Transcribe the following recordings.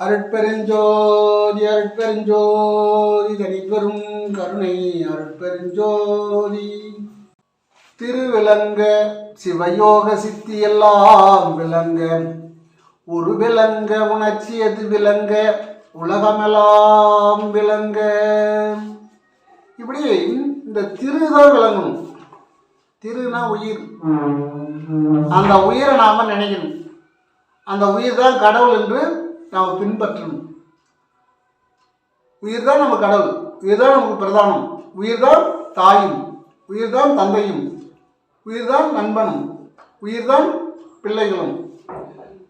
அருட்பெருஞ்சோதி அருட்பெருஞ்சோதி தனிப்பெரும் கருணை அருட்பெருஞ்சோதி திருவிளங்க சிவயோக சித்தி எல்லாம் விளங்க ஒரு விளங்க உணர்ச்சியது விளங்க உலகமெல்லாம் விளங்க. இப்படி இந்த திருதான் விளங்கணும். திருனா உயிர். அந்த உயிரை நாம நினைக்கணும். அந்த உயிர் தான் கடவுள் என்று நாம் பின்பற்றணும். உயிர் தான் நம்ம கடவுள், உயிர் தான் நமக்கு பிரதானம், உயிர் தான் தாயும், உயிர் தான் தந்தையும், உயிர் தான் நண்பனும், உயிர் தான் பிள்ளைகளும்.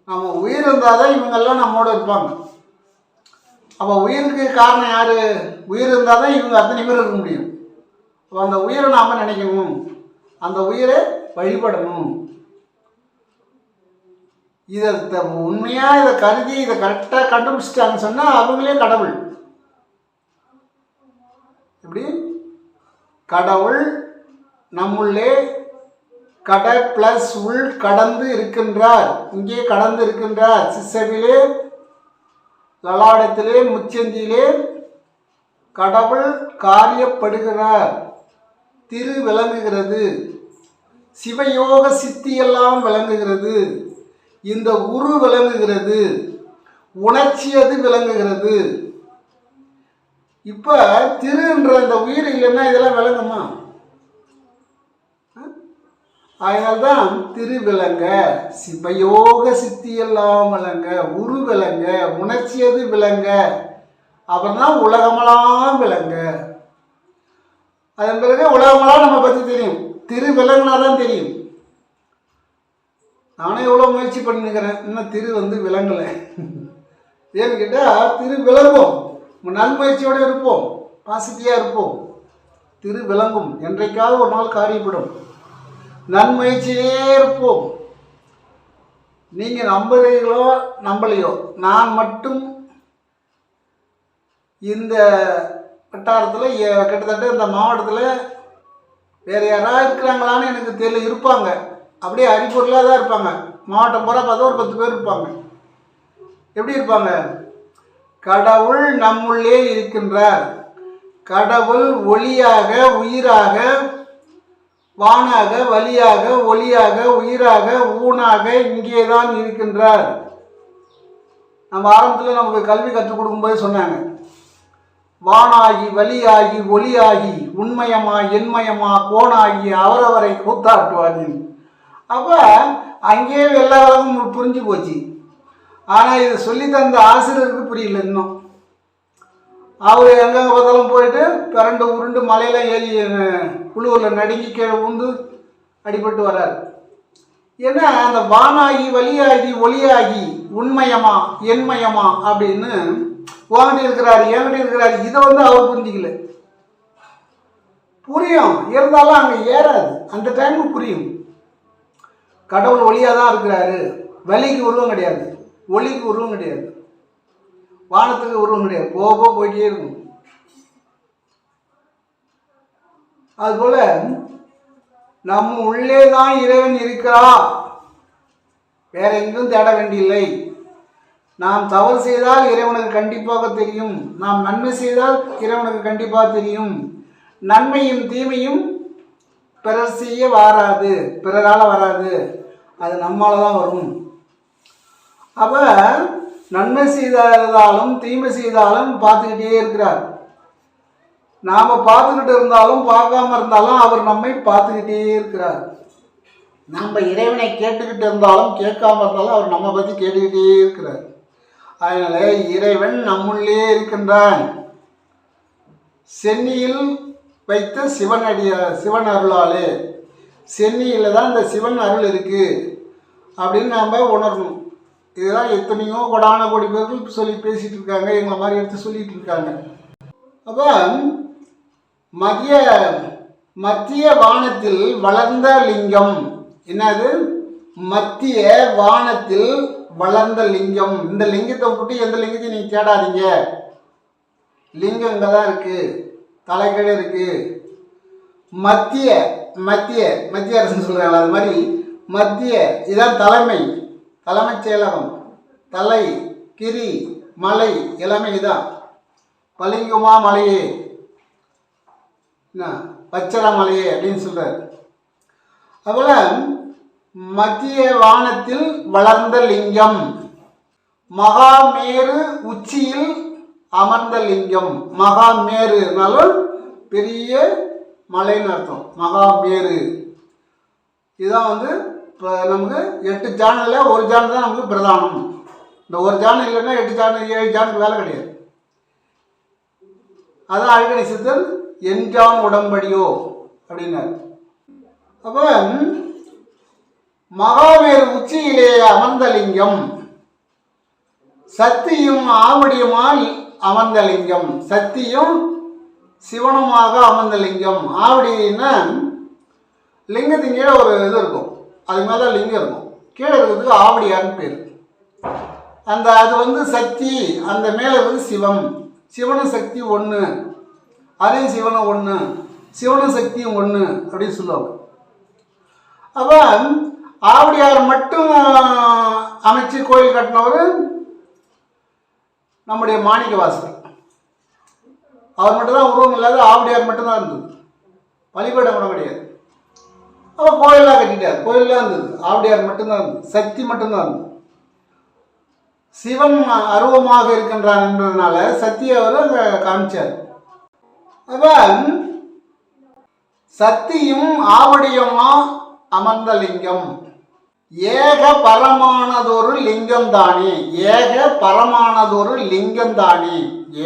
நம்ம உயிர் இருந்தால் தான் இவங்கெல்லாம் நம்மோட இருப்பாங்க. அப்போ உயிருக்கு காரணம் யார்? உயிர் இருந்தால் தான் இவங்க அத்தனை பேர் இருக்க முடியும். அப்போ அந்த உயிரை நாம் நினைக்கணும், அந்த உயிரை வழிபடணும். இதை உண்மையாக இதை கருதி இதை கரெக்டாக கண்டுபிடிச்சிட்டாங்கன்னு சொன்னால் அவங்களே கடவுள். எப்படி கடவுள் நம்முள்ளே கட பிளஸ் உள் கடந்து இருக்கின்றார். இங்கே கடந்து இருக்கின்றார். சிசவிலே லலாடத்திலே முச்சந்தியிலே கடவுள் காரியப்படுகிறார். திரு விளங்குகிறது, சிவயோக சித்தியெல்லாம் விளங்குகிறது, இந்த உரு விளங்குகிறது, உணர்ச்சி அது விளங்குகிறது. இப்ப திருன்ற இந்த உயிர் இல்லைன்னா இதெல்லாம் விளங்குமா? அதனால்தான் திரு விளங்க, சிவயோக சித்தியெல்லாம் விளங்க, உரு விளங்க, உணர்ச்சி அது விளங்க, அப்புறம் தான் உலகமெல்லாம் விளங்க. அதன் பிறகு உலகமெல்லாம் நம்ம பற்றி தெரியும். திரு விளங்குனாதான் தெரியும். நானே எவ்வளோ முயற்சி பண்ணிக்கிறேன், இன்னும் திரு விளங்கலை. ஏன்னு கேட்டால் திரு விளங்கும். நன்முயற்சியோடு இருப்போம், பாசிட்டிவாக இருப்போம். திரு விளங்கும். என்றைக்காவது ஒரு நாள் காரியப்படும். நன்முயற்சியே இருப்போம். நீங்கள் நம்புறீங்களோ நம்பலையோ, நான் மட்டும் இந்த வட்டாரத்தில் கிட்டத்தட்ட இந்த மாவட்டத்தில் வேறு யாராவது இருக்கிறாங்களான்னு எனக்கு தெரியல. இருப்பாங்க, அப்படியே அறிபொருளாக தான் இருப்பாங்க. மாவட்டம் பூரா பார்த்தா ஒரு 10 பேர் இருப்பாங்க. எப்படி இருப்பாங்க? கடவுள் நம்முள்ளே இருக்கின்றார். கடவுள் ஒளியாக, உயிராக, வானாக, வலியாக, ஒளியாக, உயிராக, ஊனாக இங்கே தான் இருக்கின்றார். நம்ம ஆரம்பத்தில் நமக்கு கல்வி கற்றுக் கொடுக்கும்போது சொன்னாங்க, வானாகி வலியாகி ஒளியாகி உண்மயமா எண்மயமா கோணாகி அவரவரை கூத்தாட்டுவார். அப்போ அங்கேயே எல்லா உலகமும் புரிஞ்சு போச்சு. ஆனால் இது சொல்லி தந்த ஆசிரியருக்கு புரியல இன்னும். அவர் எங்கே பார்த்தாலும் போயிட்டு பிறண்டு உருண்டு மலையில் ஏறி குழுவில் நடுங்கி கீழே ஊந்து அடிபட்டு வர்றாரு. ஏன்னா அந்த வானாகி வலியாகி ஒளியாகி உண்மயமா எண்மயமா அப்படின்னு வாங்கிட்டு இருக்கிறாரு, ஏங்கிட்டு இருக்கிறாரு. இதை அவர் புரிஞ்சிக்கல. புரியும், இருந்தாலும் அங்கே ஏறாது. அந்த டைமுக்கு புரியும். கடவுள் ஒளியாக தான் இருக்கிறாரு. வலிக்கு உருவம் கிடையாது, ஒளிக்கு உருவம் கிடையாது, வானத்துக்கு உருவம் கிடையாது. போக போயிட்டே இருக்கும். அதுபோல நம்ம உள்ளே தான் இறைவன் இருக்கிறார். வேற எங்கும் தேட வேண்டியில்லை. நாம் தவறு செய்தால் இறைவனுக்கு கண்டிப்பாக தெரியும். நாம் நன்மை செய்தால் இறைவனுக்கு கண்டிப்பாக தெரியும். நன்மையும் தீமையும் பிறர் செய்ய வராது, பிறரால் வராது, அது நம்மால தான் வரும். அப்போ நன்மை செய்தாலும் தீமை செய்தாலும் பார்த்துக்கிட்டே இருக்கிறார். நாம் பார்த்துக்கிட்டு இருந்தாலும் பார்க்காம இருந்தாலும் அவர் நம்மை பார்த்துக்கிட்டே இருக்கிறார். நம்ம இறைவனை கேட்டுக்கிட்டு இருந்தாலும் கேட்காம இருந்தாலும் அவர் நம்ம பற்றி கேட்டுக்கிட்டே இருக்கிறார். அதனால இறைவன் நம்முள்ளே இருக்கின்றான். சென்னியில் வைத்த சிவன் அருளாலே, சென்னியில் தான் இந்த சிவன் அருள் இருக்கு அப்படின்னு நாம் உணரணும். இதுதான் எத்தனையோ கொடான கோடி பேர்கள் சொல்லி பேசிட்டு இருக்காங்க, எங்களை மாதிரி எடுத்து சொல்லிட்டு இருக்காங்க. அப்போ மத்திய வானத்தில் வளர்ந்த லிங்கம். என்னது? மத்திய வானத்தில் வளர்ந்த லிங்கம். இந்த லிங்கத்தை விட்டு எந்த லிங்கத்தையும் நீங்கள் தேடாதீங்க. லிங்கம் இங்கே தான் இருக்கு, தலைக்கீழே இருக்கு. மத்திய அரசுன்னு சொல்கிறாங்க. அது மாதிரி மத்திய, இதான் தலைமைச் செயலகம். தலை கிரி மலை எல்லாமே இதான். பளிங்குமா மலையே, என்ன பச்சரா மலையே அப்படின்னு சொல்றார். அதுபோல மத்திய வானத்தில் வளர்ந்த லிங்கம், மகாமேரு உச்சியில் அமர்ந்த லிங்கம். மகாமேருனாலும் பெரிய மலைன்னு அர்த்தம். மகாமேரு இதுதான் இப்போ நமக்கு 8 ஜானில் ஒரு ஜான் தான் நமக்கு பிரதானம். இந்த ஒரு ஜான் இல்லைன்னா 8 ஜான் 7 ஜானுக்கு வேலை கிடையாது. அதான் அழகணி சித்தர் எஞ்சான் உடம்படியோ அப்படின்னாரு. அப்போ மகாமேரு உச்சியிலே அமர்ந்த லிங்கம், சக்தியும் ஆவடியுமால் அமர்ந்த லிங்கம். சக்தியும் சிவனுமாக அமர்ந்த லிங்கம். ஆவடின்னா லிங்கத்தின் கீழே ஒரு இது இருக்கும், அது மேலே தான் லிங்கம் இருக்கும். கீழே இருக்கிறதுக்கு ஆவடியார்னு பேர். அது சக்தி, அந்த மேலே இருக்கிறது சிவம். சிவனும் சக்தி ஒன்று, அதே சிவனும் ஒன்று, சிவனும் சக்தியும் ஒன்று அப்படின்னு சொல்லுவாங்க. அப்போ ஆவடியார் மட்டும் அமைச்சு கோயில் கட்டினவர் நம்முடைய மாணிக்க வாசகர். அவர் மட்டும்தான் உருவம் இல்லாத ஆவடியார் மட்டும்தான் இருந்தது, வழிபடம் கூட கிடையாது. அவர் கோயிலெலாம் கட்டிட்டார், கோயிலெலாம் இருந்தது, ஆவடியார் மட்டும்தான் இருந்தது, சக்தி மட்டும்தான் இருந்தது. சிவன் அருவமாக இருக்கின்றான் என்பதனால சக்தியை அவர் அங்கே காமிச்சார். அப்போ சக்தியும் ஆவடியுமா அமர்ந்த லிங்கம், ஏக பரமானதொரு லிங்கம் தானே. ஏக பரமானதொரு லிங்கம் தானே,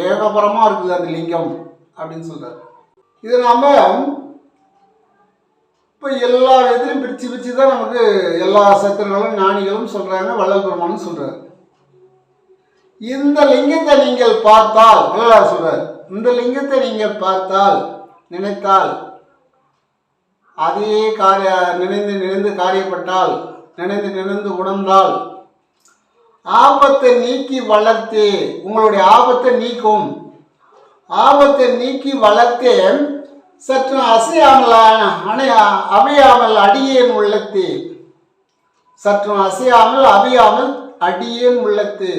ஏகபரமாக இருக்குது அந்த லிங்கம் அப்படின்னு சொல்றாரு. இது நம்ம இப்போ எல்லா விதத்திலையும் பிரித்து பிரித்து தான் நமக்கு எல்லா சத்திரங்களும் ஞானிகளும் சொல்கிறாங்க, வள்ளல் பெருமானும் சொல்கிறார். இந்த லிங்கத்தை நீங்கள் பார்த்தால், வள்ளலார் சொல்றார், இந்த லிங்கத்தை நீங்கள் பார்த்தால் நினைத்தால், அதே நினைந்து நினைந்து காரியப்பட்டால், நினைந்து நினைந்து உணர்ந்தால், ஆபத்தை நீக்கி வளர்த்தே, உங்களுடைய ஆபத்தை நீக்கும், ஆபத்தை நீக்கி வளர்த்தே சற்று அசையாமல் அவையாமல் அடியேன் உள்ளத்து, சற்று அசையாமல் அவையாமல் அடியேன் உள்ளத்து.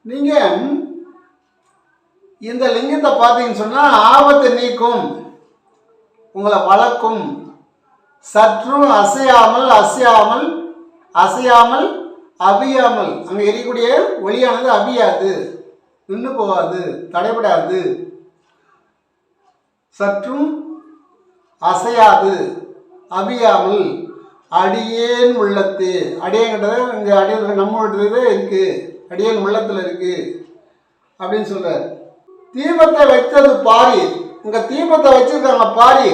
நீங்க இந்த லிங்கத்தை பார்த்தீங்கன்னு சொன்னா ஆபத்தை நீக்கும், உங்களை வளர்க்கும், சற்றும் அசையாமல் அசையாமல் அசையாமல் அவியாமல், அங்கே எரியக்கூடிய ஒளியானது அவியாது, நின்று போகாது, தடைபடாது. சற்றும் அசையாது அவியாமல் அடியேன் உள்ளத்து, அடியேங்கிட்டது இங்கே அடிய நம்மளுடைய இருக்கு, அடியேன் உள்ளத்தில் இருக்கு அப்படின்னு சொல்றார். தீபத்தை வைத்தது பாரி, இங்க தீபத்தை வச்சிருக்காங்க பாரி,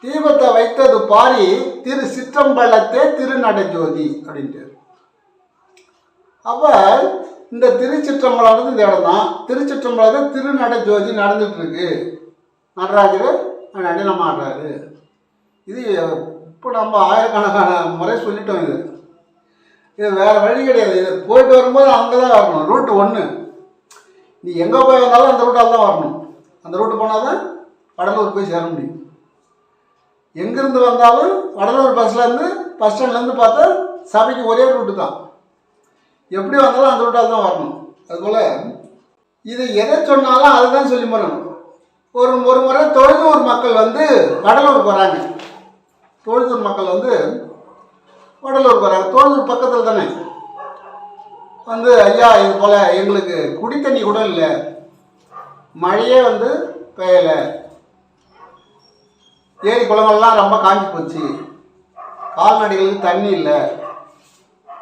தீபத்தை வைத்தது பாரி திரு சிற்றம்பலத்தே திருநடஜோதி அப்படின்ட்டு. அப்ப இந்த திருச்சிற்றம்பலம் இந்த இடம் தான். திருச்சிற்றம்பலத்தை திருநடஜோதி நடந்துட்டு இருக்கு. நடராஜர் நடனம் ஆடுறாரு. இது இப்போ நம்ம ஆயிரக்கணக்கான முறை சொல்லிட்டோம். இது வேற வழி கிடையாது. இது போயிட்டு வரும்போது அங்கே தான் வரணும். ரூட்டு 1, நீ எங்கே போய் வந்தாலும் அந்த ரூட்டால் தான் வரணும். அந்த ரூட்டு போனால் தான் வடலூர் போய் சேர முடியும். எங்கேருந்து வந்தாலும் வடலூர் பஸ் ஸ்டாண்ட்லேருந்து பார்த்தா சபைக்கு ஒரே ரூட்டு தான். எப்படி வந்தாலும் அந்த ரூட்டால் தான் வரணும். அதுபோல் இது எதை சொன்னாலும் அதுதான் சொல்லி போகணும். ஒரு முறை தொழுதூர் மக்கள் வடலூர் போகிறாங்க. தொழுதூர் மக்கள் வடலூர் போகிறாங்க. தொழுதூர் பக்கத்தில் தானே. ஐயா இது போல் எங்களுக்கு குடி தண்ணி கூட இல்லை, மழையே பெய்யலை, ஏரி குளங்கள்லாம் ரொம்ப காஞ்சி போச்சு, கால்நடைகளுக்கு தண்ணி இல்லை,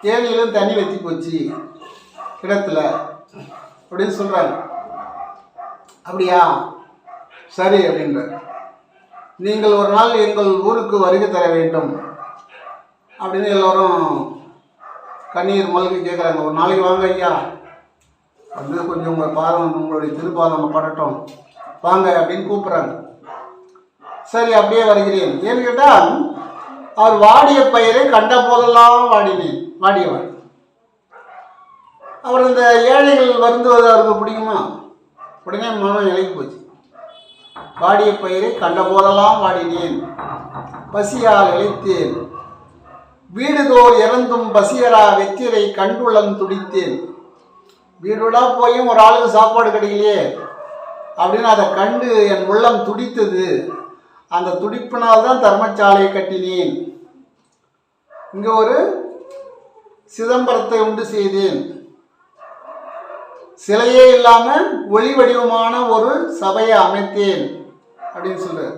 கேணியிலும் தண்ணி வற்றி போச்சு கிணத்துல அப்படின்னு சொல்கிறாங்க. அப்படியா, சரி அப்படின்ற, நீங்கள் ஒரு நாள் எங்கள் ஊருக்கு வருகை தர வேண்டும் அப்படின்னு எல்லோரும் கண்ணீர் மல்கி கேட்குறாங்க. ஒரு நாளைக்கு வாங்க ஐயா, கொஞ்சம் உங்கள் பாதம், உங்களுடைய திருப்பாதம் படட்டும் வாங்க அப்படின்னு கூப்பிட்றாங்க. சரி அப்படியே வருகிறேன். ஏன்னு கேட்டால் அவர் வாடிய பயிரை கண்ட போதெல்லாம் வாடியவர். அவர் இந்த ஏழைகள் வருந்துவது அவருக்கு பிடிக்குமா? உடனே மனம் இலகி போச்சு. வாடிய பயிரை கண்ட போதெல்லாம் வாடினேன், பசியால் இழைத்தேன், வீடுதோர் இறந்தும் பசியரா வெற்றிரை கண்டுள்ளம் துடித்தேன். வீடு வீடாக போயும் ஒரு ஆளுக்கு சாப்பாடு கிடைக்கலையே அப்படின்னு அதை கண்டு என் உள்ளம் துடித்தது. அந்த துடிப்பினால் தான் தர்மசாலையை கட்டினேன். இங்கே ஒரு சிதம்பரத்தை உண்டு செய்தேன். சிலையே இல்லாமல் ஒளி வடிவமான ஒரு சபையை அமைத்தேன் அப்படின்னு சொல்றார்.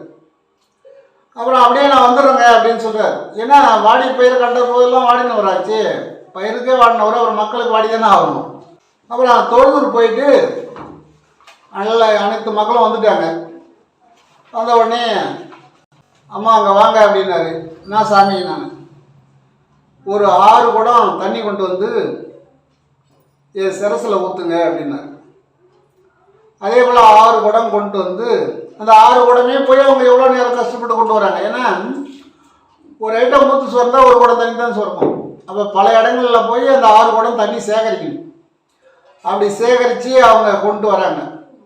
அப்புறம் அப்படியே நான் வந்துடுறேங்க அப்படின்னு சொல்றார். ஏன்னா வாடி பயிர் கண்ட போதெல்லாம் வாடினவராச்சு, பயிருக்கே வாடினவர், அவர் மக்களுக்கு வாடி தானே ஆகணும். அப்புறம் தொழுதூர் போயிட்டு நல்ல அனைத்து மக்களும் வந்துட்டாங்க. வந்த உடனே அம்மா அங்கே வாங்க அப்படின்னாரு. என்ன சாமி, நான் ஒரு 6 குடம் தண்ணி கொண்டு வந்து என் சிரசில் ஊற்றுங்க அப்படின்னாரு. அதே போல் 6 குடம் கொண்டு வந்து அந்த 6 குடமே போய் அவங்க எவ்வளோ நேரம் கஷ்டப்பட்டு கொண்டு வராங்க. ஏன்னா ஒரு ஐட்டம் ஊற்று சோர்ந்தா ஒரு குடம் தண்ணி தான் சோர்க்கும். அப்போ பல இடங்களில் போய் அந்த 6 குடம் தண்ணி சேகரிக்கணும். அப்படி சேகரித்து அவங்க கொண்டு வராங்க.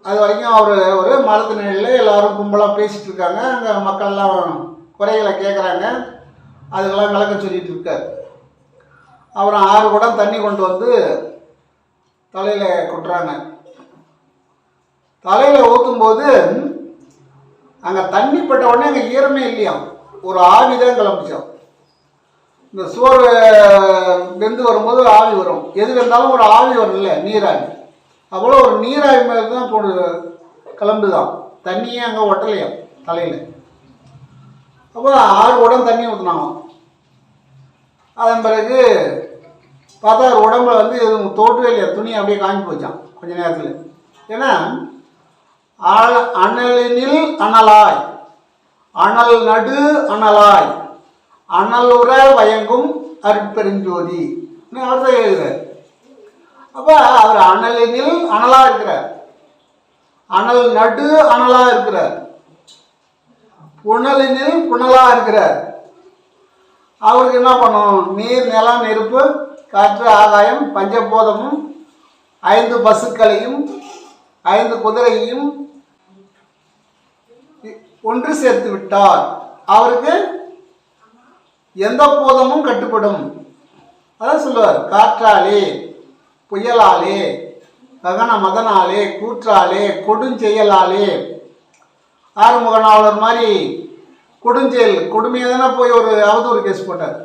அது வரைக்கும் அவர் ஒரு மரத்து நிலையில் எல்லோரும் கும்பலாக பேசிகிட்டு இருக்காங்க. அங்கே மக்கள்லாம் குறைகளை கேட்குறாங்க, அதுக்கெல்லாம் விளக்க சொல்லிகிட்டு இருக்கார். அப்புறம் 6 குடம் தண்ணி கொண்டு வந்து தலையில் கொட்டுறாங்க. தலையில் ஊற்றும்போது அங்கே தண்ணி பட்ட உடனே அங்கே ஈரமே இல்லையாம், ஒரு ஆவி தான் கிளம்பிச்சோம். இந்த சோறு வெந்து வரும்போது ஆவி வரும், எது வெந்தாலும் ஒரு ஆவி வரும் இல்லை, நீராவி. அவ்வளோ ஒரு நீராவி மாதிரி தான் கிளம்புதான், தண்ணியே அங்கே ஒட்டலையாம் தலையில். அப்போ 6 குடம் தண்ணி ஊற்றினாங்க. அதன் பிறகு பார்த்தா உடம்புல வந்து எதுவும் தோட்டவே இல்லையா, துணி அப்படியே காஞ்சி போச்சான் கொஞ்ச நேரத்தில். ஏன்னா அனலினில் அனலாய், அனல் நடு அனலாய், அனலுற வயங்கும் அருட்பெருஞ்சோதி அவர் தான் எழுதுறார். அப்போ அவர் அனலினில் அனலாக இருக்கிறார், அனல் நடு அனலாக இருக்கிறார், புனலினில் புனலாக இருக்கிறார். அவருக்கு என்ன பண்ணும், நீர் நிலம் நெருப்பு காற்று ஆகாயம் பஞ்சபோதமும் 5 பசுக்களையும் 5 குதிரையையும் ஒன்று சேர்த்து விட்டார். அவருக்கு எந்த போதமும் கட்டுப்படும். அதான் சொல்லுவார், காற்றாலே புயலாலே ககன மதனாலே கூற்றாலே கொடுஞ்செயலாலே. ஆறுமுகனாவலர் மாதிரி கொடுஞ்செயல், கொடுமையை தானே போய் ஒரு அவதூறு கேஸ் போட்டார்.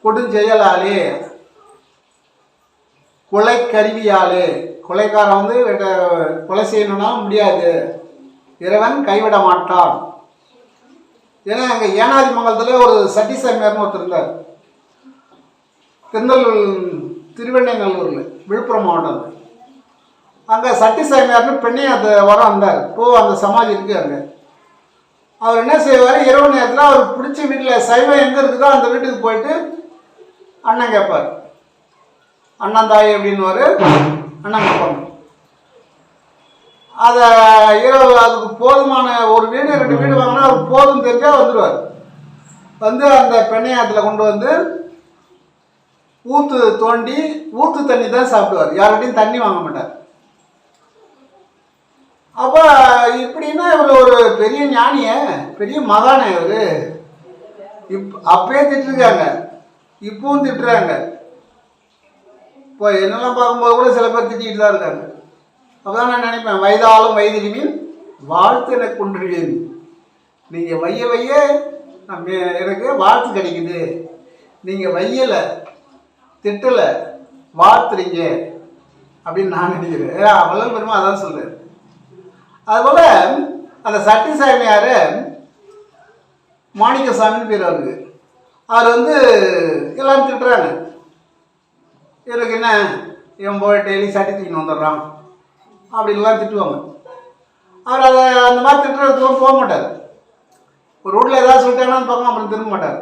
கொடுஞ்செயலாலே, கொலை கருவியாலே, கொலைக்காரன் வந்து கொலை செய்யணும்னா முடியாது, இறைவன் கைவிட மாட்டான். ஏன்னா அங்கே ஏனாதி மங்கலத்தில் ஒரு சட்டிசாமியார்னு ஒருத்தர் இருந்தார், திருவெண்ணைநல்லூரில், விழுப்புரம் மாவட்டம். அங்கே சட்டிசாமியார்னு பெண்ணே அந்த வரம் வந்தார். அந்த சமாதி இருக்குது அங்கே. அவர் என்ன செய்வார், இரவு நேரத்தில் அவர் பிடிச்ச வீட்டில் சைவம் எங்கே இருக்குதோ அந்த வீட்டுக்கு போயிட்டு அண்ணன் கேட்பார். அண்ணன் தாய் அப்படின்னுவார், அண்ணன் கேட்பாங்க. அதை இரவு அதுக்கு போதுமான ஒரு வீடு 2 வீடு வாங்கினா அவருக்கு போதும் தெரிஞ்சால் வந்துடுவார். வந்து அந்த பெண்ணையாத்தில் கொண்டு வந்து ஊற்று தோண்டி ஊற்று தண்ணி தான் சாப்பிடுவார், யார்கிட்டையும் தண்ணி வாங்க மாட்டார். அப்போ இப்படின்னா இவர் ஒரு பெரிய ஞானிய, பெரிய மகான இவர். அப்பயே திட்டுருக்காங்க, இப்பவும் திட்டுறாங்க. இப்போ என்னெல்லாம் பார்க்கும்போது கூட சில பேர் திட்டிகிட்டு தான் இருக்காங்க. அப்போதான் நான் நினைப்பேன், வயதாலும் வயதினின் வாழ்த்து எனக்கு கொண்டுடுவேன். நீங்கள் வைய வைய எனக்கு வாழ்த்து கிடைக்குது, நீங்கள் வையலை திட்டலை வாழ்த்துறீங்க அப்படின்னு நான் நினைக்கிறேன். வள்ளல் பெருமா அதான் சொல்லுறேன். அதுபோல் அந்த சட்டிசாமியார் மாணிக்கசாமின்னு பேர் அவருக்கு. அவர் வந்து எல்லோரும் திட்டுறாங்க, எனக்கு என்ன இவன் போய் டெய்லி சட்டி தூக்கின்னு வந்துடுறான் அப்படின்லாம் திட்டுவாங்க. அவர் அதை அந்த மாதிரி திட்டுறதுக்கு போக மாட்டார். ஒரு ரோட்டில் ஏதாவது சொல்லிட்டாங்கன்னு பார்க்கணும், அப்புறம் திரும்ப மாட்டார்.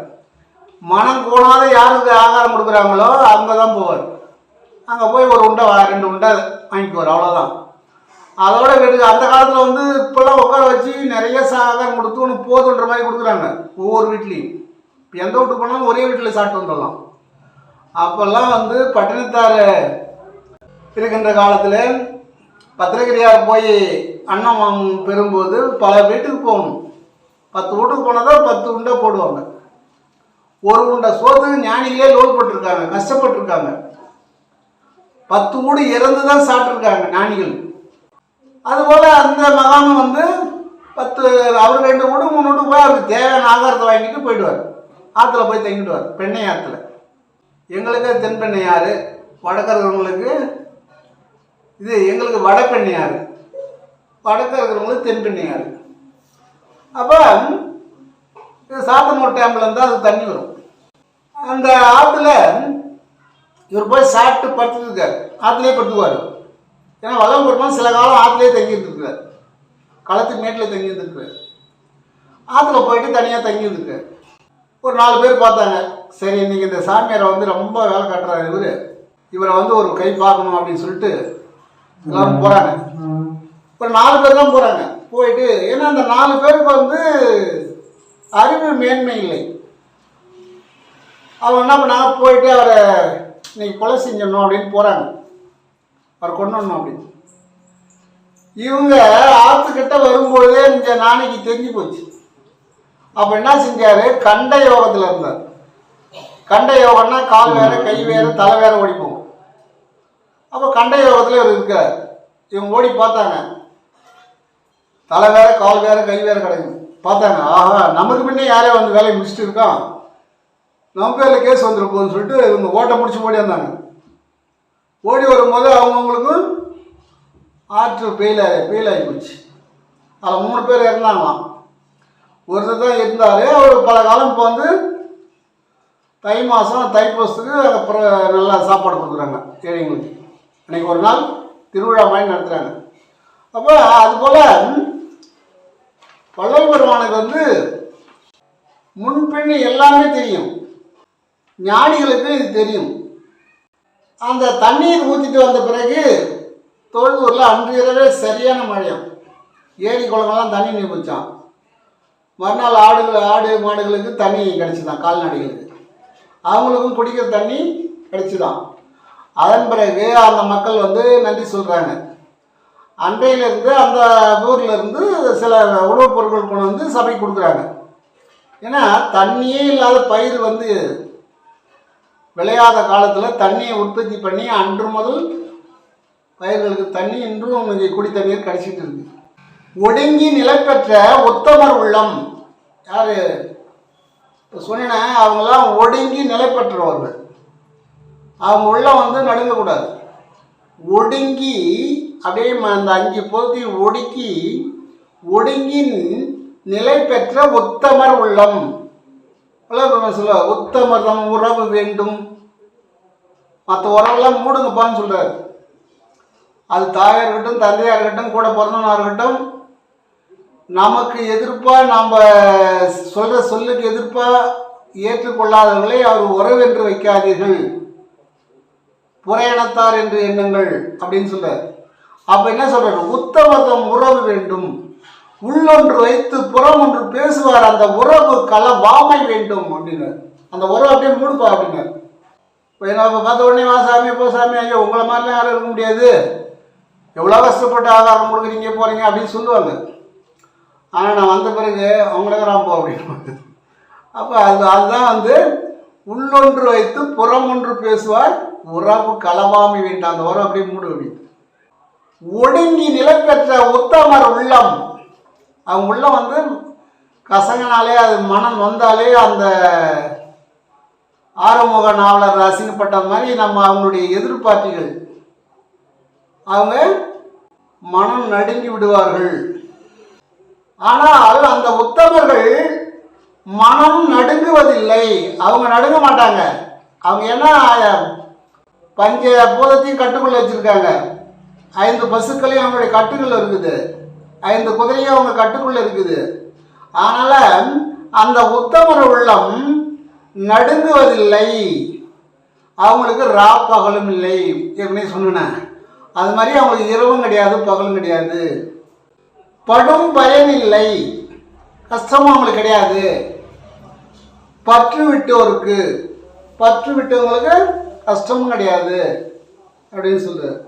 மனம் கோணாத யாருக்கு ஆகாரம் கொடுக்குறாங்களோ அங்கே தான் போவார். அங்கே போய் ஒரு உண்டை 2 உண்டை வாங்கிக்குவார், அவ்வளோதான். அதோட வீட்டுக்கு அந்த காலத்தில் வந்து இப்போல்லாம் உட்கார வச்சு நிறைய ஆகாரம் கொடுத்து ஒன்று போதுன்ற மாதிரி கொடுக்குறாங்க ஒவ்வொரு வீட்லேயும். இப்போ எந்த வீட்டுக்கு போனாலும் ஒரே வீட்டில் சாப்பிட்டு வந்துடலாம். அப்போல்லாம் வந்து பட்டினத்தார் இருக்கின்ற காலத்தில் பத்திரகிரியார் போய் அன்னம் பெறும்போது பல வீட்டுக்கு போகணும். 10 வீட்டுக்கு போனால் தான் 10 உண்டை போடுவாங்க. ஒரு உண்டை சோத்துக்கு ஞானிகளே லோல் போட்டிருக்காங்க, கஷ்டப்பட்டுருக்காங்க. 10 வீடு இறந்து தான் சாப்பிட்ருக்காங்க ஞானிகள். அதுபோல் அந்த மகானும் வந்து 10 அவர் 2 வீடு 3 வீடு போய் அவருக்கு தேவையான ஆகாரத்தை வாங்கிட்டு போயிடுவார். ஆற்றுல போய் தங்கிடுவார், பெண்ணை ஆற்றுல. எங்களுக்கு தென்பெண்ணையாறு, வடக்க இருக்கிறவங்களுக்கு இது, எங்களுக்கு வடபெண்ணையாறு, வடக்க இருக்கிறவங்களுக்கு தென்பெண்ணையாறு. அப்போ இது சாத்தனூர் டேம்பில் இருந்தால் அது தண்ணி வரும். அந்த ஆற்றுல இவர் போய் சாப்பிட்டு படுத்துருக்கார், ஆற்றுலேயே படுத்துக்குவார். ஏன்னா வளம் பெருமான் சில காலம் ஆற்றுலேயே தங்கியிருந்துருக்கார், களத்து மேட்டில் தங்கியிருந்துருக்கார். ஆற்றுல போயிட்டு தனியாக தங்கியிருந்துருக்கார். ஒரு 4 பேர் பார்த்தாங்க, சரி இன்றைக்கி இந்த சாமியாரை வந்து ரொம்ப வேலை காட்டுறாரு இவரை வந்து ஒரு கை பார்க்கணும் அப்படின்னு சொல்லிட்டு எல்லோரும் போகிறாங்க. ஒரு 4 பேர் தான் போகிறாங்க. போயிட்டு ஏன்னா அந்த 4 பேருக்கு வந்து அறிவு மேன்மை இல்லை. அவங்க என்ன பண்ணாங்க, போயிட்டு அவரை இன்னைக்கு கொலை செஞ்சிடணும் அப்படின்னு போகிறாங்க, அவரை கொண்டு வரணும் அப்படின்னு. இவங்க ஆற்றுக்கிட்ட வரும்பொழுதே இந்த நாளைக்கு தெரிஞ்சு போச்சு. அப்போ என்ன செஞ்சார், கண்ட யோகத்தில் இருந்தார். கண்ட யோகம்னா கால் வேறு கை வேறு தலை வேறு ஓடி போகும். அப்போ கண்ட யோகத்தில் இவர் இருக்கார். இவங்க ஓடி பார்த்தாங்க, தலை வேறு கால் வேறு கை வேறு கிடக்குது. பார்த்தாங்க, ஆஹா நமக்கு முன்னே யாரே வந்து வேலையை முடிச்சுட்டு இருக்கான், நம்ம பேரில் கேஸ் வந்துட போகுதுன்னு சொல்லிட்டு இவங்க ஓட்டை முடிச்சு ஓடி வந்தாங்க. ஓடி வரும்போது அவங்கவுங்களுக்கும் ஆற்று பெயில் ஆகி போச்சு. அதில் 3 பேர் இறந்தாங்களாம். ஒருத்தர் தான் இருந்தார். அவர் பல காலம் இப்போ வந்து தை மாதம் தைப்பூசத்துக்கு அப்புறம் நல்லா சாப்பாடு கொடுக்குறாங்க ஏழைங்களுக்கு. அன்றைக்கி ஒரு நாள் திருவிழா மாதிரி நடத்துகிறாங்க. அப்போ அதுபோல் வள்ளல் பெருமானுக்கு வந்து முன்பின் எல்லாமே தெரியும், ஞானிகளுக்கு இது தெரியும். அந்த தண்ணீர் ஊற்றிட்டு வந்த பிறகு தொழுதூரில் அன்று இரவே சரியான மழையும், ஏரி குளமெல்லாம் தண்ணி நிற்பிச்சான். மறுநாள் ஆடு மாடுகளுக்கு தண்ணி கிடச்சிதான், கால்நடைகளுக்கு அவங்களுக்கும் குடிக்கிற தண்ணி கிடச்சிதான். அதன் பிறகு அந்த மக்கள் வந்து நன்றி சொல்கிறாங்க. அன்றையிலேருந்து அந்த ஊர்லேருந்து சில உணவுப் பொருட்கள் கொண்டு வந்து சபை கொடுக்குறாங்க. ஏன்னா தண்ணியே இல்லாத பயிர் வந்து விளையாத காலத்தில் தண்ணியை உற்பத்தி பண்ணி அன்று முதல் பயிர்களுக்கு தண்ணி இன்றும் இங்கே குடி தண்ணீர் கிடைச்சிட்டு இருக்கு. ஒடுங்கி நிலை பெற்ற உத்தமர் உள்ளம், யார் சொன்னேன், அவங்களாம் ஒடுங்கி நிலை பெற்றவர்கள். அவங்க உள்ளம் வந்து நடுங்கக்கூடாது. ஒடுங்கி அப்படியே அந்த 5 பொருத்தி ஒடுங்கி நிலை பெற்ற உத்தமர் உள்ளம். சொல்ல உத்தமர் தம் உறவு வேண்டும், மற்ற உறவெல்லாம் மூடுங்கப்பான்னு சொல்கிறார். அது தாயாக இருக்கட்டும், தந்தையாக இருக்கட்டும், கூட பிறந்தவனாக இருக்கட்டும், நமக்கு எதிர்ப்பாக நாம் சொல்கிற சொல்லுக்கு எதிர்ப்பாக ஏற்றுக்கொள்ளாதவர்களை அவர் உறவு என்று வைக்காதீர்கள், புறையணத்தார் என்று எண்ணுங்கள் அப்படின்னு சொல்கிறார். அப்போ என்ன சொல்கிறார், உத்தமதம் உறவு வேண்டும், உள்ளொன்று வைத்து புறம் ஒன்று பேசுவார், அந்த உறவு வாமை வேண்டும் அப்படின்னார். அந்த உறவு அப்படியே மூடுப்பா அப்படின்னார். இப்போ நம்ம பார்த்த உடனே வா சாமி போ சாமி, ஐயோ உங்களை மாதிரிலாம் யாரும் இருக்க முடியாது, எவ்வளோ கஷ்டப்பட்டு ஆகாரம் கொடுக்குறீங்க போகிறீங்க அப்படின்னு சொல்லுவாங்க. ஆனால் நான் வந்த பிறகு அவங்களே போ அப்படின்னு. அப்போ அதுதான் வந்து உள்ளொன்று வைத்து புறம் ஒன்று பேசுவார், உறவு களவாமை வேண்டாம், அந்த உறவு அப்படியே மூடு அப்படின்னு. ஒடுங்கி நிலை பெற்ற உத்தமர் உள்ளம், அவங்க உள்ளம் வந்து கசங்கனாலே அது மனம் வந்தாலே அந்த ஆறுமுக நாவலர் அசிங்கப்பட்ட மாதிரி நம்ம அவங்களுடைய எதிர்பார்ட்டிகள் அவங்க மனம் நடுங்கி விடுவார்கள். ஆனால் அந்த உத்தமர்கள் மனம் நடுங்குவதில்லை, அவங்க நடுங்க மாட்டாங்க. அவங்க என்ன பஞ்ச பூதத்தையும் கட்டுக்குள்ள வச்சிருக்காங்க, 5 பசுக்களையும் அவங்களுடைய கட்டுக்குள்ள இருக்குது, 5 குதிரையும் அவங்க கட்டுக்குள்ள இருக்குது. அதனால் அந்த உத்தமர் உள்ளம் நடுங்குவதில்லை, அவங்களுக்கு பகலும் இல்லை. ஏற்கனவே சொன்னேன், அது மாதிரி அவங்களுக்கு இரவும் கிடையாது பகலும் கிடையாது. படும் பயன் இல்லை, கஷ்டமும் அவங்களுக்கு கிடையாது. பற்று விட்டவங்களுக்கு கஷ்டமும் கிடையாது அப்படின்னு சொல்றாரு.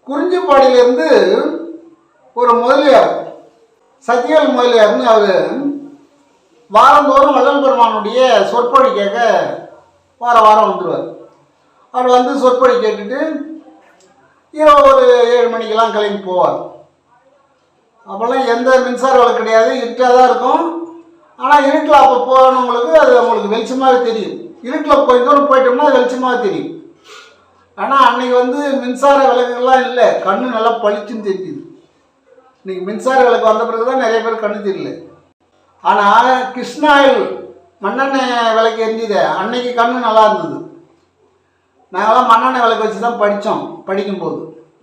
குறிஞ்சிப்பாடியிலிருந்து ஒரு முதலியார், சத்தியல் முதலியார்னு அவர் வாரந்தோறும் வள்ளல் பெருமானுடைய சொற்பொழி கேட்க வாரம் வந்துடுவார். அவர் வந்து சொற்பொழி கேட்டுட்டு இரவு ஒரு 7 மணிக்கெல்லாம் கிளம்பி போவார். அப்போல்லாம் எந்த மின்சார விளக்கு கிடையாது, இருட்டாக தான் இருக்கும். ஆனால் இருட்டில் அப்போ போனவங்களுக்கு அது அவங்களுக்கு வெளிச்சமாகவே தெரியும். இருட்டில் கொஞ்சம் தூரம் போயிட்டோம்னா அது வெளிச்சமாக தெரியும். ஆனால் அன்றைக்கி மின்சார விளக்குகள்லாம் இல்லை, கண்ணு நல்லா பளிச்சுன்னு தெரியுது. இன்றைக்கி மின்சார விளக்கு வந்த பிறகு தான் நிறைய பேர் கண்ணு தெரியல. ஆனால் கிருஷ்ணாயில் மண்ணெண்ணெய் விளக்கு எரிஞ்சுது, அன்னைக்கு கண்ணு நல்லா இருந்தது. நாங்களாம் மண்ணெண்ணெய் விளக்கு வச்சு தான் படிக்கும்போது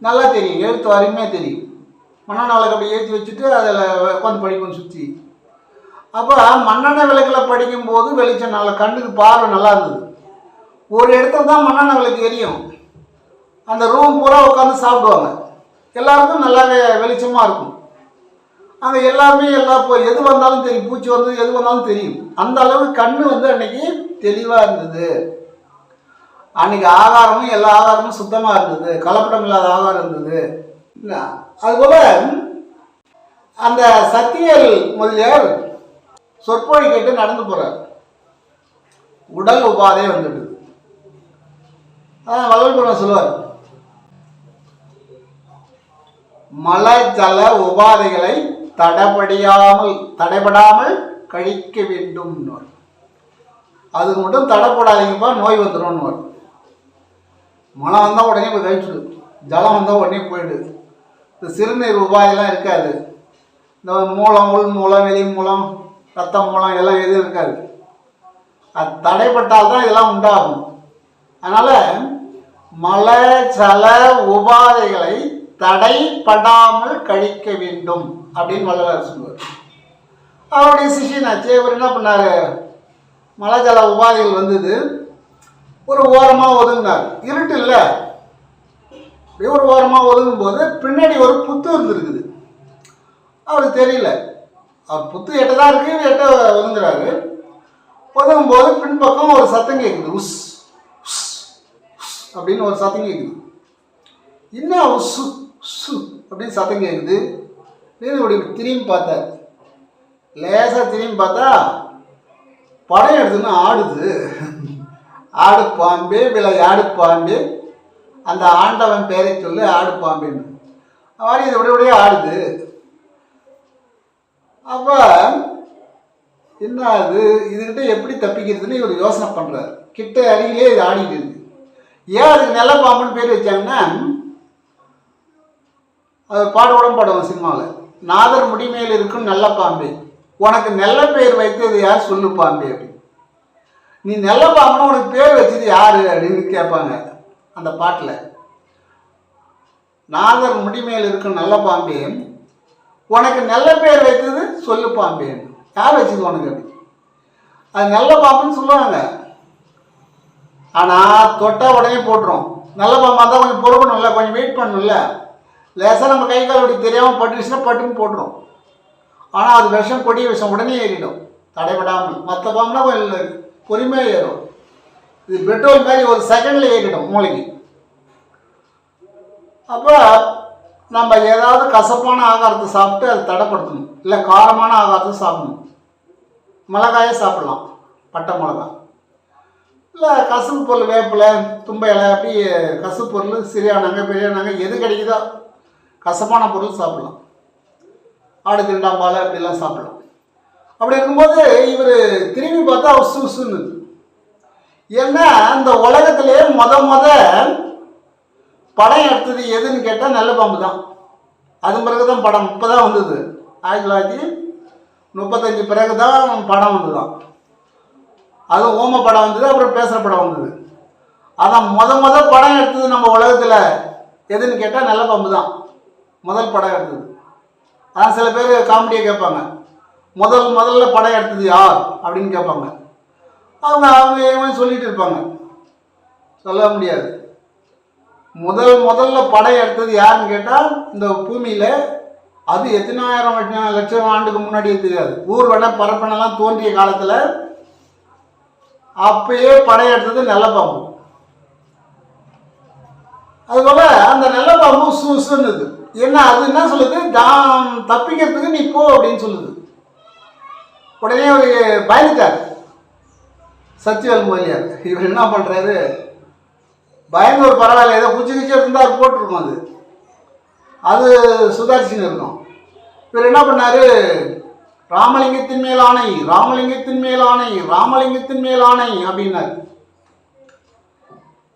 நல்லா தெரியும், எழுத்து அருமையாக தெரியும். மண்ணெண்ணெய் விளக்கு அப்படி ஏற்றி வச்சுட்டு அதில் உட்காந்து படிப்போம் சுற்றி. அப்போ மண்ணெண்ணெய் விளக்கில் படிக்கும்போது வெளிச்சம் நல்லா, கண்ணுக்கு பார்வை நல்லா இருந்தது. ஒரு இடத்துல தான் மண்ணெண்ணெய் விளக்கு எரியும், அந்த ரூம் பூரா உட்காந்து சாப்பிடுவாங்க. எல்லாருக்கும் நல்லாவே வெளிச்சமாக இருக்கும். அங்கே எல்லாருமே எது வந்தாலும் தெரியும், பூச்சி எது வந்தாலும் தெரியும். அந்த அளவுக்கு கண்ணு அன்னைக்கு தெளிவாக இருந்தது. அன்னைக்கு ஆகாரமும் எல்லா ஆகாரமும் சுத்தமாக இருந்தது, கலப்படம் இல்லாத ஆகாரம் இருந்தது. அதுபோல் அந்த சத்தியல் முதலியார் சொற்பொழி கேட்டு நடந்து போகிறார். உடல் உபாதை வந்துடுது. அதான் வள்ளல் சொல்லுவார், மல ஜல உபாதைகளை தடைபடாமல் கழிக்க வேண்டும். அதுக்கு மட்டும் தடைப்படாதீங்கப்பா, நோய் வந்துடும். மழை வந்தால் உடனே போய் கழிச்சுடு, ஜலம் வந்தால் உடனே போயிடுது. இந்த சிறுநீர் உபாதையெல்லாம் இருக்காது. இந்த மூலம், உள் மூலம், வெளி மூலம், ரத்த மூலம் எல்லாம் எதுவும் இருக்காது. அது தடைப்பட்டால்தான் இதெல்லாம் உண்டாகும். அதனால் மல ஜல உபாதைகளை தடைப்படாமல் கழிக்க வேண்டும் அப்படின்னு வள்ளலார் சொல்லுவார். அவருடைய சிஷியனாச்சு இவர் என்ன பண்ணார், மலை ஜல உபாதைகள் வந்தது, ஒரு ஓரமாக ஒதுங்கினார். இருட்டு இல்லை, அப்படியே ஒரு ஓரமாக ஒதுங்கும் போது பின்னாடி ஒரு புத்து இருந்துருக்குது. அவருக்கு தெரியல, அவர் புத்து எட்டதான் இருக்கு, எட்ட ஒதுங்குறாரு. ஒதுங்கும் போது பின்பக்கம் ஒரு சத்தம் கேட்குது, உஸ் அப்படின்னு ஒரு சத்தம் கேட்குது. இன்னும் உசு உசு அப்படின்னு சத்தம் கேட்குது. இப்படி திரும்பி பார்த்தார். லேசாக திரும்பி பார்த்தா படம் எடுத்துன்னு ஆடுது. ஆடு பாம்பே ஆடு பாம்பே, அந்த ஆண்டவன் பேரை சொல்லு ஆடு பாம்பேன்னு மாதிரி இது இப்படியே ஆடுது. அப்போ என்ன அது, இதுகிட்ட எப்படி தப்பிக்கிறதுன்னு இவர் யோசனை பண்ணுறாரு. கிட்ட அருகிலே இது ஆடிட்டு இருக்கு. ஏன் அதுக்கு நல்ல பாம்புன்னு பேர் வச்சாங்கன்னா, அது பாடுவாங்க சினிமாவில், நாதர் முடிமையில் இருக்கும் நல்ல பாம்பே, உனக்கு நல்ல பேர் வைத்தது யார் சொல்லு பாம்பே அப்படின்னு. நீ நல்ல பாம்புன்னு உனக்கு பேர் வச்சது யாரு அப்படின்னு கேட்பாங்க அந்த பாட்டில். நாதர் முடிமையில் இருக்கும் நல்ல பாம்பே, உனக்கு நல்ல பேர் வைத்தது சொல்லு பாம்பே, யார் வச்சது உனக்கு அப்படி. அது நல்ல பாம்புன்னு சொல்லுவாங்க. ஆனால் தொட்டா உடனே போட்டுரும். நல்ல பாம்பாக தான் கொஞ்சம் பொறுக்கணும்ல, கொஞ்சம் வெயிட் பண்ணணும்ல. லேசாக நம்ம கை கால் அப்படி தெரியாமல் பட்டுச்சுன்னா பட்டுன்னு போட்டுரும். ஆனால் அது விஷம், கொடிய விஷம், உடனே ஏறிடும் தடைபடாமல். மற்ற பாம்புனா கொஞ்சம் பொறுமையாக ஏறும். இது பெட்ரோல் மாதிரி ஒரு செகண்டில் ஏறிடும் மூளைக்கு. அப்போ நம்ம ஏதாவது கசப்பான ஆகாரத்தை சாப்பிட்டு அதை தடைப்படுத்தணும், இல்லை காரமான ஆகாரத்தை சாப்பிடணும். மிளகாயை சாப்பிடலாம், பட்டை மிளகாய், இல்லை கசப்பு பொருள், வேப்பிலை, தும்பை இலை, அப்படி கசப்பு பொருள், சிறியானாங்க பெரியானாங்க எது கிடைக்குதோ கசப்பான பொருள் சாப்பிடலாம். ஆடு திருண்டாம்பாலை அப்படிலாம் சாப்பிடலாம். அப்படி இருக்கும்போது இவர் திரும்பி பார்த்தா உசு உசுன்னு. ஏன்னா அந்த உலகத்திலே முத படம் எடுத்தது எதுன்னு கேட்டால் நல்ல பாம்பு தான். அது பிறகு தான் படம் இப்போ தான் வந்தது. 1935 பிறகு தான் படம் வந்துதான். அதுவும் ஓம படம் வந்தது, அப்புறம் பேசுகிற படம் வந்தது. அதான் முத படம் எடுத்தது நம்ம உலகத்தில் எதுன்னு கேட்டால் நல்ல பாம்பு தான் முதல் படம் எடுத்தது. அதான் சில பேர் காமெடியை கேட்பாங்க, முதல்ல படம் எடுத்தது யார் அப்படின்னு கேட்பாங்க. அவங்க சொல்லிட்டு இருப்பாங்க, சொல்ல முடியாது. முதல்ல படம் எடுத்தது யாருன்னு கேட்டால் இந்த பூமியில் அது எத்தனாயிரம் லட்சம் ஆண்டுக்கு முன்னாடியே தெரியாது. ஊர்வன பரப்பனெல்லாம் தோன்றிய காலத்தில் அப்பயே படம் எடுத்தது நல்ல பாம்பு. அதுபோல் அந்த நல்ல பாம்பு உசுன்னுது. ஏன்னா அது என்ன சொல்லுது, தப்பிக்கிறதுக்கு நீ போ அப்படின்னு சொல்லுது. உடனே ஒரு பயந்துட்டார் சத்தியவேல் முதலியார். இவர் என்ன பண்ணுறாரு, பயந்து ஒரு பரவாயில்ல, ஏதோ குச்சி குச்சி இருந்தால் அது போட்டிருக்கும், அது சுதாரிச்சுன்னு இருக்கும். இவர் என்ன பண்ணார், ராமலிங்கத்தின் மேல் ஆணை, ராமலிங்கத்தின் மேல் ஆணை, ராமலிங்கத்தின் மேல் ஆணை அப்படின்னாரு.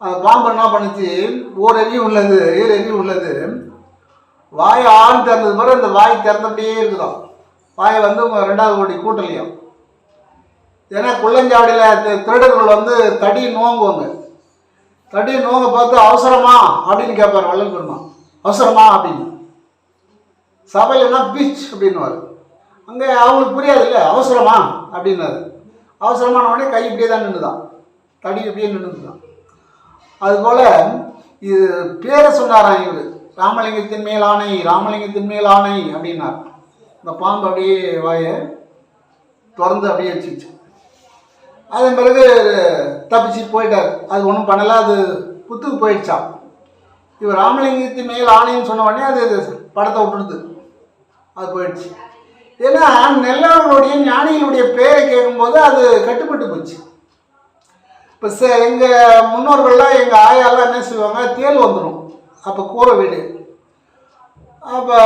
அந்த பாம்பு என்ன பண்ணுச்சு, ஓரறி உள்ளது, ஏழறி உள்ளது, வாய் ஆண் திறந்தது பிறகு அந்த வாய் திறந்தபடியே இருக்குதான். வாயை வந்து 2வது கோடி கூட்டலையும். ஏன்னா குள்ளஞ்சாவடியில் திருடர்கள் வந்து தடி நோங்குவாங்க. தடி நோங்க பார்த்து அவசரமா அப்படின்னு கேட்பார் வள்ளல் பெருமான். அவசரமா அப்படின்னு சபையிலன்னா பீச் அப்படின்னுவார். அங்கே அவங்களுக்கு புரியாது இல்லை, அவசரமா அப்படின்னாரு. அவசரமான உடனே கை இப்படியே தான் நின்றுதான், தடி இப்படியே நின்றுதான். அதுபோல் இது பேரை சொன்னாராம் இவர், ராமலிங்கத்தின் மேல் ஆணை, ராமலிங்கத்தின் மேல் ஆணை அப்படின்னார். இந்த பாம்பு அப்படியே வாயை திறந்து அப்படியே வச்சுச்சு. அதன் பிறகு தப்பிச்சு போயிட்டார். அது ஒன்றும் பண்ணலை, அது புத்துக்கு போயிடுச்சான். இவர் ராமலிங்கத்தின் மேல் ஆணைன்னு சொன்ன உடனே அது படத்தை விட்டுடுது, அது போயிடுச்சு. ஏன்னா நெல்லவர்களுடைய ஞானிகளுடைய பேரை கேட்கும்போது அது கட்டுப்பட்டு போச்சு. இப்போ எங்கள் முன்னோர்கள்லாம், எங்கள் ஆயாலாம் என்ன செய்வாங்க, தேல் வந்துடும். அப்போ கூரை வீடு, அப்போ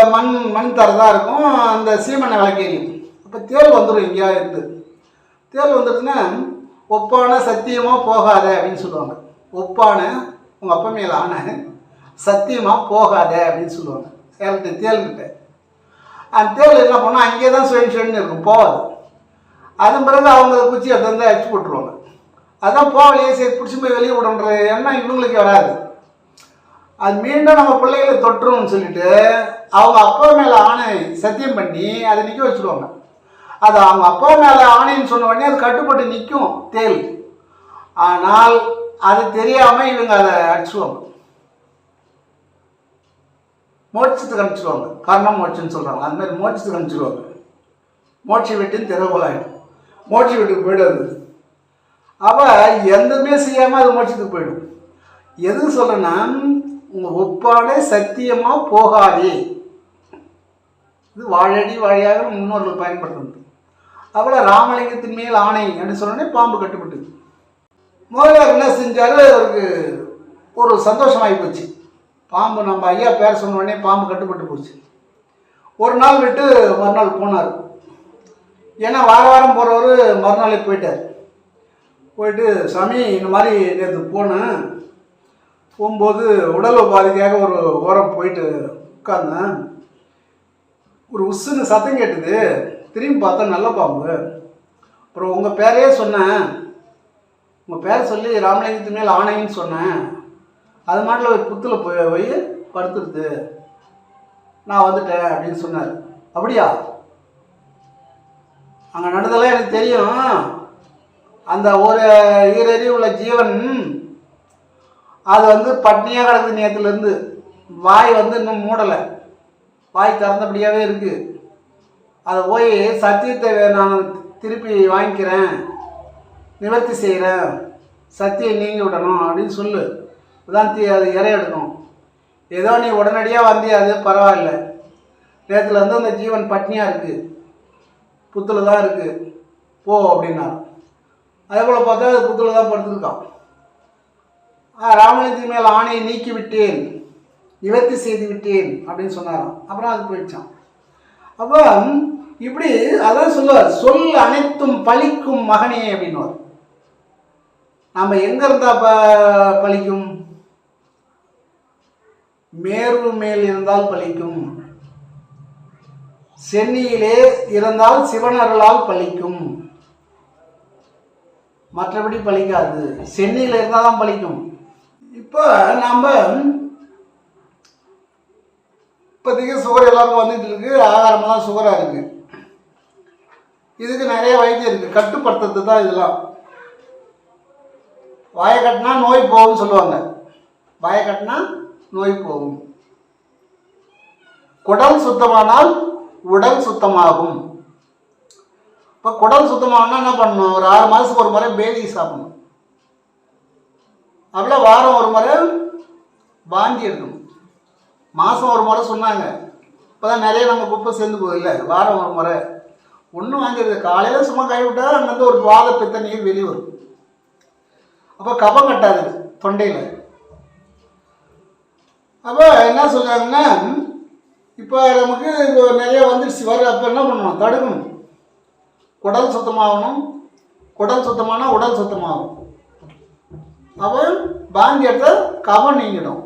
மண் தரதாக இருக்கும், அந்த சீமெண்ணை விளக்கேரியும். அப்போ தேல் வந்துடும், எங்கேயா இருந்து தேல் வந்துடுச்சுன்னா, ஒப்பான சத்தியமாக போகாத அப்படின்னு சொல்லுவாங்க. ஒப்பான உங்கள் அப்பா மேலே ஆன சத்தியமாக போகாத அப்படின்னு சொல்லுவாங்க யார்கிட்ட, தேல்கிட்ட. அந்த தேல் என்ன பண்ணால் அங்கேயே தான் சுயன்னு இருக்கும், போகாது. அதன் பிறகு அவங்க குச்சி அதை வந்து அடிச்சு போட்டுருவாங்க. அதான் போகலையே, சரி பிடிச்சி போய் வெளியே விடுன்ற எண்ணம் இவங்களுக்கு வராது. அது மீண்டும் நம்ம பிள்ளைகளை தொட்டுரும்னு சொல்லிட்டு அவங்க அப்பா மேலே ஆணை சத்தியம் பண்ணி அதை நிற்க வச்சுருவாங்க. அது அவங்க அப்பா மேலே ஆணைன்னு சொன்ன உடனே அது கட்டுப்பட்டு நிற்கும் தேல். ஆனால் அது தெரியாமல் இவங்க அதை அடிச்சுடுவாங்க, மோட்சத்துக்கு அனுப்பிச்சிடுவாங்க. கர்ணம் மோட்சன்னு சொல்கிறாங்க, அந்த மாதிரி மோட்சத்துக்கு அனுப்பிச்சிடுவாங்க. மோட்ச வீட்டின் திறவுகோலாயிடும், மோட்ச வீட்டுக்கு போய்டாது. அவள் எந்தமே செய்யாமல் அது மோட்சத்துக்கு போயிடும். எது சொல்கிறேன்னா, உங்கள் ஒப்பான சத்தியமாக போகாதே, இது வாழடி வாழையாக முன்னோர்கள் பயன்படுத்துறது. அவளை ராமலிங்கத்தின் மேல் ஆணை அப்படின்னு சொன்னோடனே பாம்பு கட்டுப்பட்டு. முதல்ல என்ன செஞ்சார், அவருக்கு ஒரு சந்தோஷமாகி போச்சு. பாம்பு நம்ம ஐயா பேர் சொன்ன உடனே பாம்பு கட்டுப்பட்டு போச்சு. ஒரு நாள் விட்டு மறுநாள் போனார். ஏன்னா வாரம் போகிறவர் மறுநாளே போயிட்டார். போயிட்டு, சாமி இந்த மாதிரி நேற்று போகும்போது உடல் உபாதிக்காக ஒரு ஓரம் போயிட்டு உட்கார்ந்தேன், ஒரு உஸ்ஸுன்னு சத்தம் கேட்டுது, திரும்பி பார்த்தா நல்ல பாம்பு. அப்புறம் உங்கள் பேரையே சொன்னேன், உங்கள் பேரை சொல்லி ராமலிங்கத்து மேல் ஆணைன்னு சொன்னேன், அது மாட்டில் புத்தில் போய் படுத்துருது, நான் வந்துட்டேன் அப்படின்னு சொன்னார். அப்படியா, அங்கே நடந்ததெல்லாம் எனக்கு தெரியும். அந்த ஒரு ஈரறி உள்ள ஜீவன் அது வந்து பட்னியாக கிடக்குது நேற்றுலேருந்து. வாய் வந்து இன்னும் மூடலை, வாய் திறந்தபடியாகவே இருக்குது. அதை போய் சத்தியத்தை நான் திருப்பி வாங்கிக்கிறேன், நிவர்த்தி செய்கிறேன், சத்தியம் நீங்கி விடணும் அப்படின்னு சொல்லு, அதுதான் அது இறை எடுக்கும். ஏதோ நீ உடனடியாக வந்தியா, அது பரவாயில்ல. நேற்றுலேருந்து அந்த ஜீவன் பட்னியாக இருக்குது, புத்தில் தான் இருக்குது, போ அப்படின்னா. அதே போல் பார்த்தா அது புத்தில் தான் படுத்துருக்கான். ராமலிங்கத்தின் மேல் ஆணையை நீக்கி விட்டேன், நிவர்த்தி செய்து விட்டேன் அப்படின்னு சொன்னாராம். அப்புறம் அது போயிடுச்சான். அப்போ இப்படி அதான் சொல்லுவார், சொல் அனைத்தும் பழிக்கும் மகனே அப்படின்னுவார். நம்ம எங்க இருந்தா பழிக்கும், மேரு மேல் இருந்தால் பழிக்கும், சென்னியிலே இருந்தால் சிவனர்களால் பழிக்கும், மற்றபடி பழிக்காது. சென்னியில் இருந்தால் தான் பழிக்கும். இப்போ நம்ம இப்போதைக்கு சுகர் எல்லாருக்கும் வந்துட்டு இருக்கு, ஆகாரமெல்லாம் சுகராக இருக்கு. இதுக்கு நிறைய வைத்தியம் இருக்கு, கட்டுப்படுத்துறது தான் இதெல்லாம். வாயை கட்டினா நோய் போகும்னு சொல்லுவாங்க, வாயை கட்டினா நோய் போகும். குடல் சுத்தமானால் உடல் சுத்தமாகும். இப்போ குடல் சுத்தமாகனா என்ன பண்ணணும், ஒரு 6 மாதத்துக்கு ஒரு முறை பேதி சாப்பிடணும். அப்படியே வாரம் ஒரு முறை வாந்தி எடுக்கணும். மாதம் ஒரு முறை சொன்னாங்க, இப்போ தான் நிறைய நம்ம குப்பை சேர்ந்து போகுது இல்லை. வாரம் ஒரு முறை ஒன்றும் வாங்கிடுது. காலையில் சும்மா கை விட்டால் அங்கேருந்து ஒரு வாத பித்த நீர் வெளியே வரும். அப்போ கபம் கட்டாது தொண்டையில். அப்போ என்ன சொல்கிறாங்கன்னா, இப்போ நமக்கு நிறைய வந்துடுச்சு வர, அப்போ என்ன பண்ணணும்? தடுக்கணும். குடல் சுத்தமாகணும். குடல் சுத்தமானால் உடல் சுத்தமாகும். அப்போ வாந்தி எடுத்தால் கபம் நீங்கிடும்.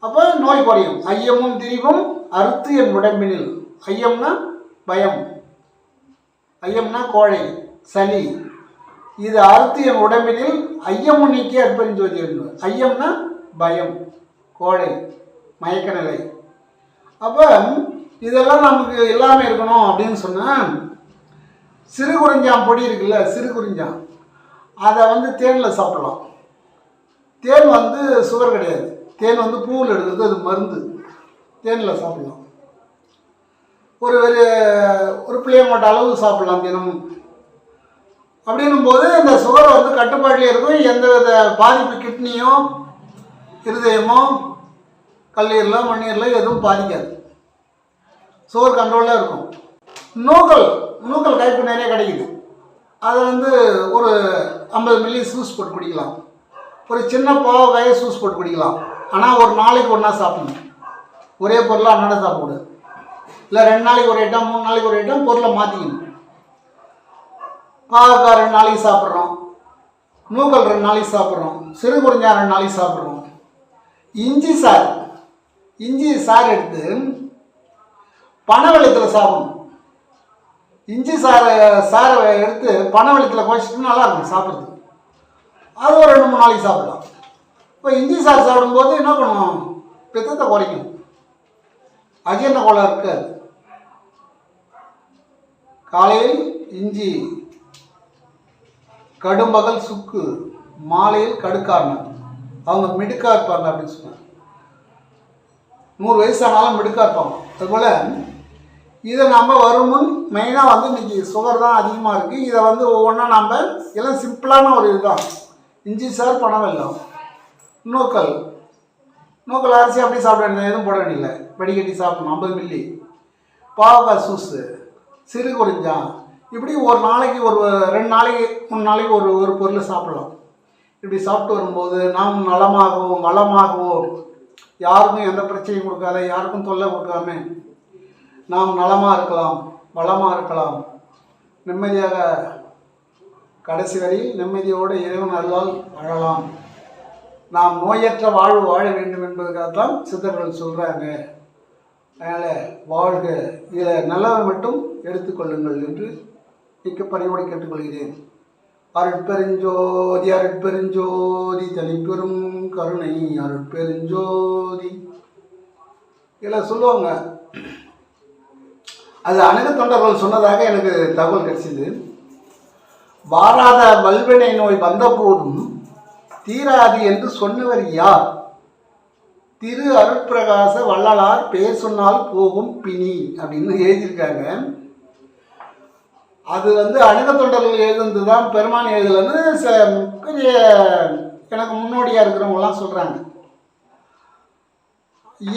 அப்போ நோய் குறையும். ஐயமும் திரிவும் அறுத்து என் உடம்பினில். ஐயம்னா பயம், ஐயம்னா கோழை, சளி. இது அறுத்து என் உடம்பினில் ஐயமும் நீக்கி அற்பெருஞ்சோதி என்பது. ஐயம்னா பயம், கோழை, மயக்க நிலை. அப்போ இதெல்லாம் நமக்கு இல்லாமல் இருக்கணும் அப்படின்னு சொன்னால், சிறு குறிஞ்சான் பொடி இருக்குல்ல, சிறு குறிஞ்சான், அதை வந்து தேனில் சாப்பிடலாம். தேன் வந்து சுகர் கிடையாது. தேன் வந்து பூவில் எடுக்கிறது, அது மருந்து. தேனில் சாப்பிடலாம். ஒரு பிள்ளையங்கோட்ட அளவு சாப்பிடலாம் தினமும். அப்படின்னும் போது இந்த சுகர் வந்து கட்டுப்பாட்டிலே இருக்கும். எந்த வித பாதிப்பு கிட்னியோ இருதயமோ கல்லீரலோ மண்ணீரலோ எதுவும் பாதிக்காது. சுகர் கண்ட்ரோலில் இருக்கும். நூக்கல் கைப்பு நிறைய கிடைக்குது. அதை வந்து ஒரு 50 மில்லி ஜூஸ் போட்டு குடிக்கலாம். ஒரு சின்ன பாவக்காயை ஜூஸ் போட்டு குடிக்கலாம். ஆனால் ஒரு நாளைக்கு ஒன்றா சாப்பிடணும். ஒரே பொருளை அன்னாட சாப்பிடக்கூடாது. இல்லை 2 நாளைக்கு ஒரு ஐட்டம், 3 நாளைக்கு ஒரு ஐட்டம் பொருளை மாற்றிக்கணும். பாவக்காய் 2 நாளைக்கு சாப்பிட்றோம், நூக்கல் 2 நாளைக்கு சாப்பிட்றோம், சிறு குறிஞ்சா 2 நாளைக்கு சாப்பிட்றோம். இஞ்சி சாறு எடுத்து பனை வெள்ளத்தில் சாப்பிடணும். இஞ்சி சாரை எடுத்து பனை வெள்ளத்தில் குறைச்சிட்டு நல்லா இருக்கும் சாப்பிட்றதுக்கு. அது ஒரு 2-3 நாளைக்கு சாப்பிடலாம். இப்போ இஞ்சி சாறு சாப்பிடும்போது என்ன பண்ணுவோம்? பித்தத்தை குறைக்கும். அஜீரண கோளாறு இருக்காது. காலையில் இஞ்சி, கடும்பகல் சுக்கு, மாலையில் கடுக்காரணம். அவங்க மிடுக்கா இருப்பாங்க அப்படின்னு சொன்னாங்க. 100 வயசானாலும் மிடுக்கா இருப்பாங்க. அதுபோல் இதை நம்ம வருமுன் மெயினாக வந்து இன்றைக்கி சுகர் தான் அதிகமாக இருக்குது. இதை வந்து ஒவ்வொன்றா நம்ம எல்லாம் சிம்பிளான ஒரு இதுதான். இஞ்சி சார், பனை வெல்லம், நூக்கல் அரிசி அப்படி சாப்பிட வேண்டியது, எதுவும் போட வேண்டியதில்லை. வடிகட்டி சாப்பிடணும் 50 மில்லி. பாவக்காய் ஜூஸு, சிறு குறிஞ்சான், இப்படி ஒரு நாளைக்கு 2 நாளைக்கு 3 நாளைக்கு ஒரு பொருள் சாப்பிடலாம். இப்படி சாப்பிட்டு வரும்போது நாம் நலமாகவும் வளமாகவும், யாருக்கும் எந்த பிரச்சனையும் கொடுக்காத, யாருக்கும் தொல்லை கொடுக்காம நாம் நலமாக இருக்கலாம், வளமாக இருக்கலாம், நிம்மதியாக கடைசி வரையில் நிம்மதியோடு இறைவன் அருளால் வாழலாம். நாம் நோயற்ற வாழ்வு வாழ வேண்டும் என்பதற்காகத்தான் சித்தர்கள் சொல்கிறாங்க. அதனால் வாழ்க, இதில் நல்லவை மட்டும் எடுத்துக்கொள்ளுங்கள் என்று மிக்க பணியோடு கேட்டுக்கொள்கிறேன். அருட்பெருஞ்சோதி அருட்பெருஞ்சோதி தனிப்பெரும் கருணை அருட்பெருஞ்சோதி. இதில் சொல்லுவாங்க, அது அணுக தொண்டர்கள் சொன்னதாக எனக்கு தகவல் கிடைச்சிது. வாராத வல்வினை நோய் வந்த போதும் தீராது என்று சொன்னவர் யார்? திரு அருட்பிரகாச வள்ளலார் பேர் சொன்னால் போகும் பிணி அப்படின்னு எழுதியிருக்காங்க. அது வந்து அணுக தொண்டர்கள் எழுதுனது தான், பெருமான் எழுதலன்னு பெரிய எனக்கு முன்னோடியாக இருக்கிறவங்களாம் சொல்கிறாங்க.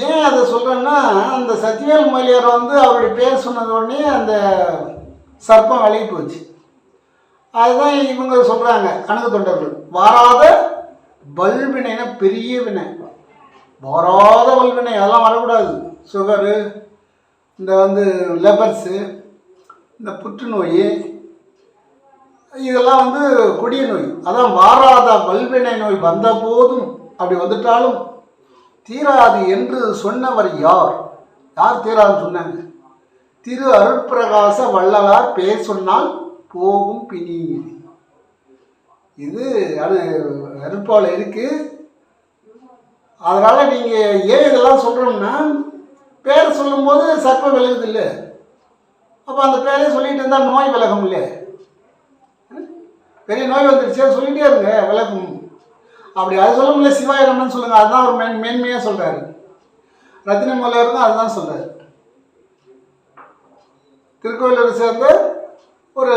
ஏன் அதை சொல்கிறேன்னா, அந்த சத்தியவேல் மொழியார் வந்து அவருடைய பேர் சொன்னது உடனே அந்த சர்ப்பம் விலகி போச்சு. அதுதான் இவங்க சொல்கிறாங்க அணுக தொண்டர்கள். வாராத வல்வினைனா பெரிய வினை, வாராத வல்வினை அதெல்லாம் வரக்கூடாது. சுகரு, இந்த வந்து லெபர்ஸு, இந்த புற்றுநோய், இதெல்லாம் வந்து கொடிய நோய். அதான் வாராத வல்வினை நோய் வந்த போதும், அப்படி வந்துட்டாலும் தீராது என்று சொன்னவர் யார்? யார் தீராதுன்னு சொன்னாங்க? திரு அருட்பிரகாச வள்ளலார் பேர் சொன்னால் போகும் பிணி. இது அது அருட்பாவில் இருக்குது. அதனால் நீங்கள் ஏன் இதெல்லாம் சொல்கிறோம்னா, பேர் சொல்லும்போது சர்ப்பம் விலகுது இல்லை, அப்போ அந்த பேரையும் சொல்லிகிட்டு இருந்தால் நோய் விலகும் இல்லை. பெரிய நோய் வந்துடுச்சு சொல்லிகிட்டே இருங்க, விலகும். அப்படி அது சொல்ல முடியல, சிவாய நம்மன்னு சொல்லுங்கள். அதுதான் ஒரு மேன்மையாக சொல்கிறாரு. ரத்தின மலையருக்கும் அதுதான் சொல்கிறார். திருக்கோயிலூர் சேர்ந்த ஒரு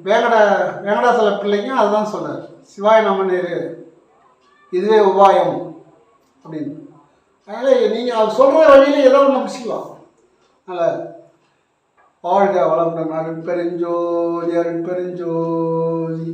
வெங்கடாசல பிள்ளைக்கும் அதுதான் சொல்கிறார். சிவாய நமநேரு இதுவே உபாயம் அப்படின்னு. அதனால் நீங்கள் அவர் சொல்கிற வழியில் ஏதோ ஒன்று பிடிச்சிக்கலாம். அதனால் வாழ்க வளமுடன். அருட்பெருஞ்சோதி அருட்பெருஞ்சோதி.